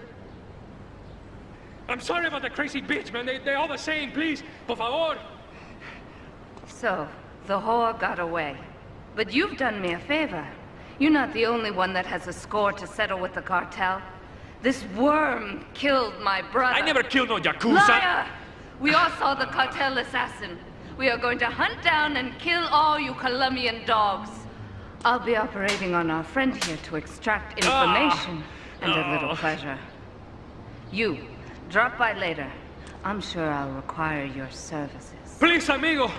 I'm sorry about the crazy bitch, man. They all the same, please. Por favor. So, The whore got away. But you've done me a favor. You're not the only one that has a score to settle with the cartel. This worm killed my brother. I never killed no Yakuza! Liar! We all saw the cartel assassin. We are going to hunt down and kill all you Colombian dogs. I'll be operating on our friend here to extract information and a little pleasure. You, drop by later. I'm sure I'll require your services. Please, amigo!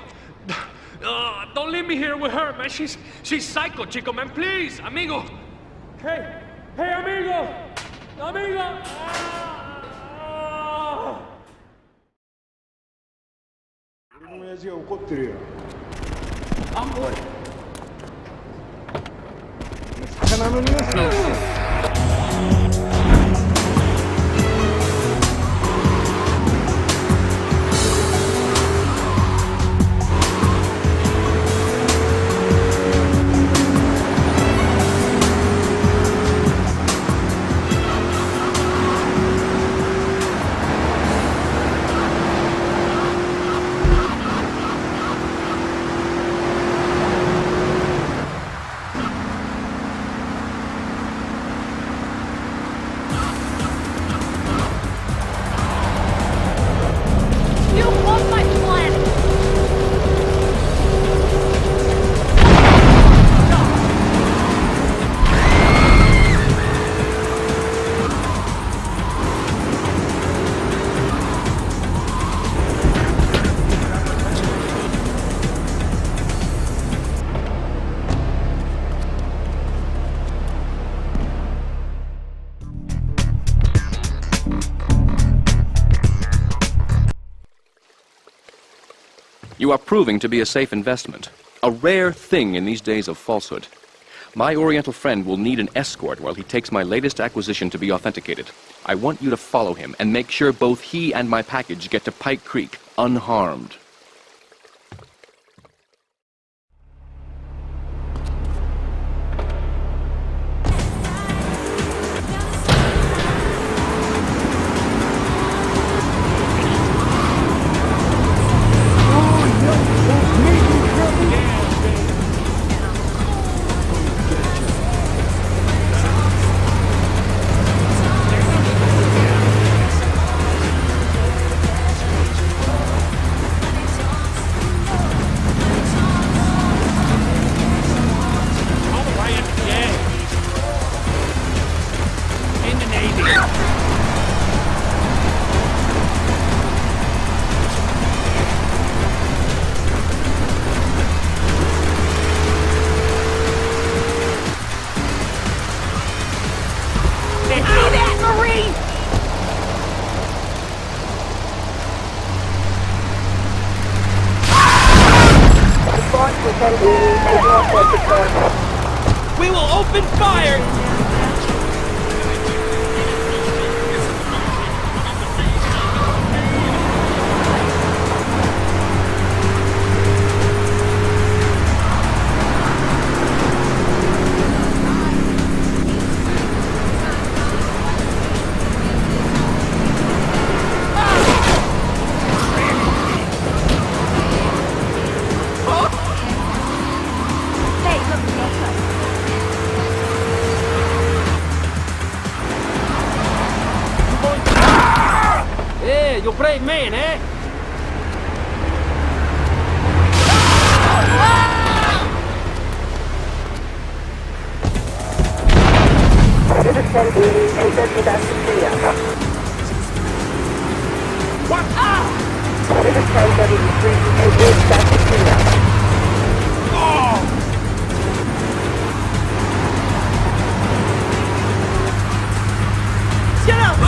Don't leave me here with her, man. She's psycho, chico, man. Please, amigo! Hey, amigo! Amigo! I'm boy. You are proving to be a safe investment, a rare thing in these days of falsehood. My Oriental friend will need an escort while he takes my latest acquisition to be authenticated. I want you to follow him and make sure both he and my package get to Pike Creek unharmed. We will open fire! You brave man, eh? What? This is 1073, Get out!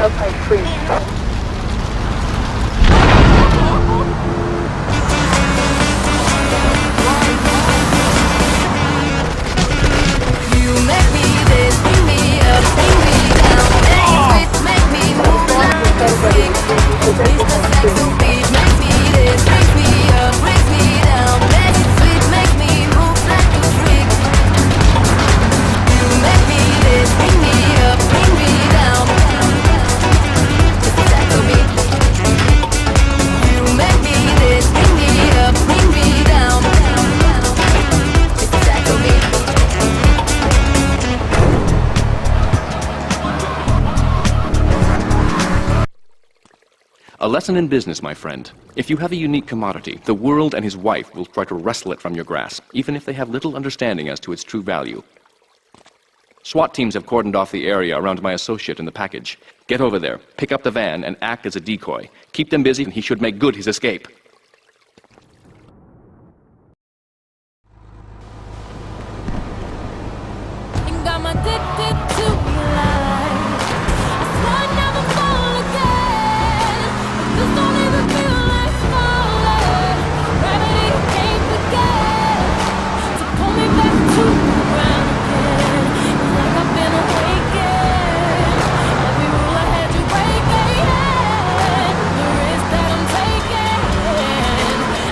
outside free. You make me this, bring me up, bring me down. Make me move like a freak. It's the sex of beat. Make me this, brings me up, brings me down. Make it sweet, make me move like a freak. You make me this, bring me up, bring me down. It's the sex of beat. You make me this, bring me up, bring me down. It's the sex of beat. A lesson in business, my friend. If you have a unique commodity, the world and his wife will try to wrestle it from your grasp, even if they have little understanding as to its true value. SWAT teams have cordoned off the area around my associate in the package. Get over there, pick up the van, and act as a decoy. Keep them busy, and he should make good his escape. Think I'm addicted to your lies. I swear I'd never fall again. But this don't even feel like falling. Gravity can't forget to pull me back to the ground again. It's like I've been awakened. Every rule I had you breaking. The risk that I'm taking.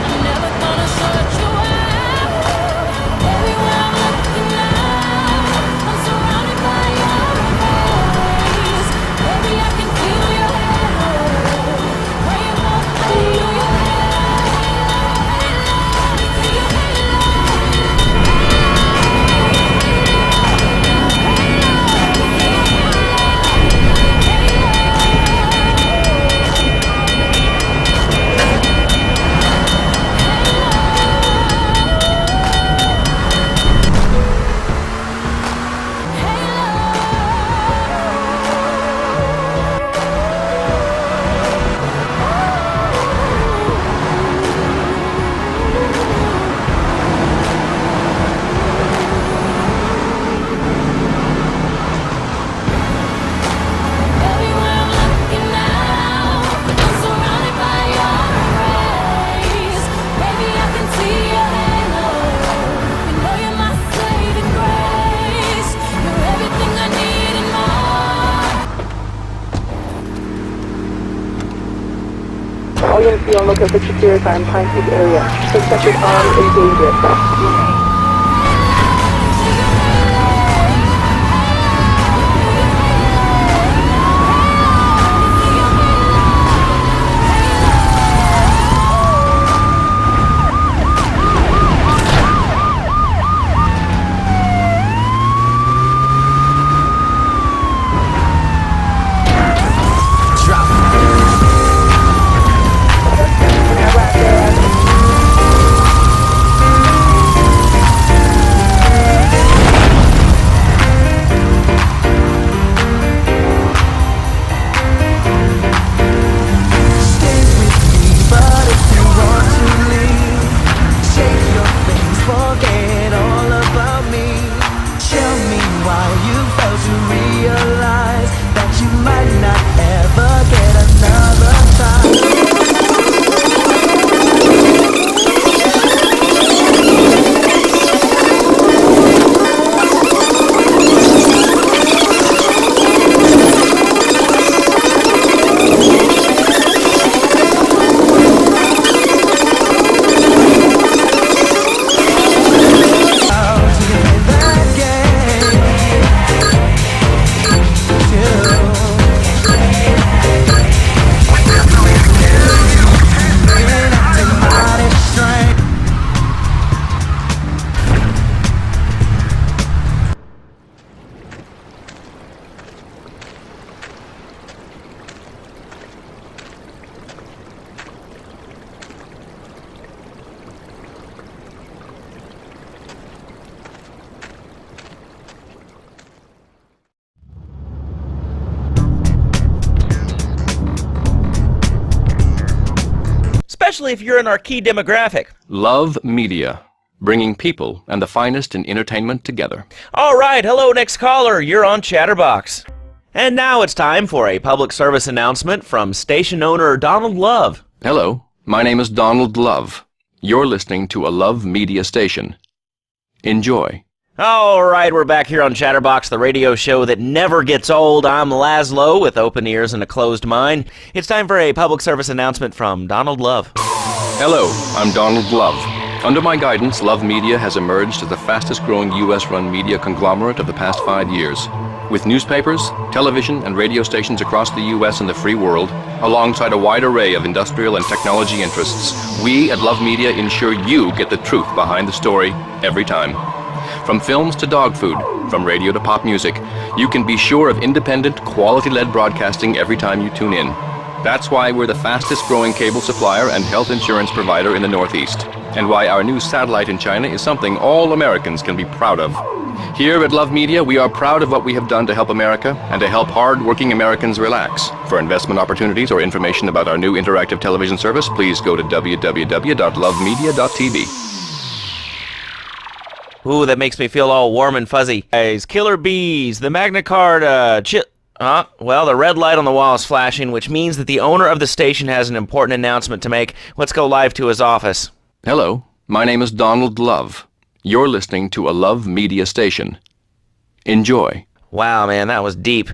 I'm never gonna shut you out. Everywhere I'm looking now, I'm surrounded by your embrace. Baby, I can feel your halo. Praying won't fade. Your Everywhere I'm looking now, I'm surrounded by your embrace. Baby, I can see your halo. You know you're my saving grace. You're everything I need and more. All units be on lookout for security in Pine Creek area. Suspected armed and dangerous. Especially if you're in our key demographic. Love media. Bringing people and the finest in entertainment together. All right, hello, next caller. You're on Chatterbox. And now it's time for a public service announcement from station owner Donald Love. Hello, my name is Donald Love. You're listening to a Love Media station. Enjoy. All right, we're back here on Chatterbox, the radio show that never gets old. I'm Laszlo with open ears and a closed mind. It's time for a public service announcement from Donald Love. Hello, I'm Donald Love. Under my guidance, Love Media has emerged as the fastest-growing U.S.-run media conglomerate of the past 5 years. With newspapers, television, and radio stations across the U.S. and the free world, alongside a wide array of industrial and technology interests, we at Love Media ensure you get the truth behind the story every time. From films to dog food, from radio to pop music, you can be sure of independent, quality-led broadcasting every time you tune in. That's why we're the fastest-growing cable supplier and health insurance provider in the Northeast, and why our new satellite in China is something all Americans can be proud of. Here at Love Media, we are proud of what we have done to help America and to help hard-working Americans relax. For investment opportunities or information about our new interactive television service, please go to www.lovemedia.tv. Ooh, that makes me feel all warm and fuzzy. Guys, Killer Bees, the Magna Carta, well, the red light on the wall is flashing, which means that the owner of the station has an important announcement to make. Let's go live to his office. Hello, my name is Donald Love. You're listening to a Love Media station. Enjoy. Wow, man, that was deep.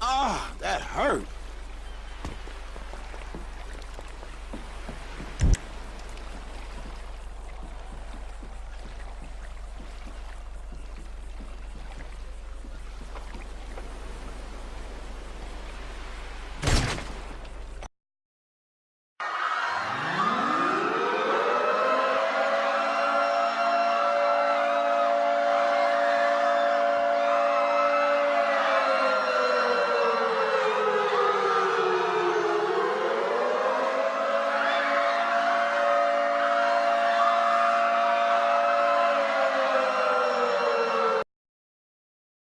Ah, that hurt.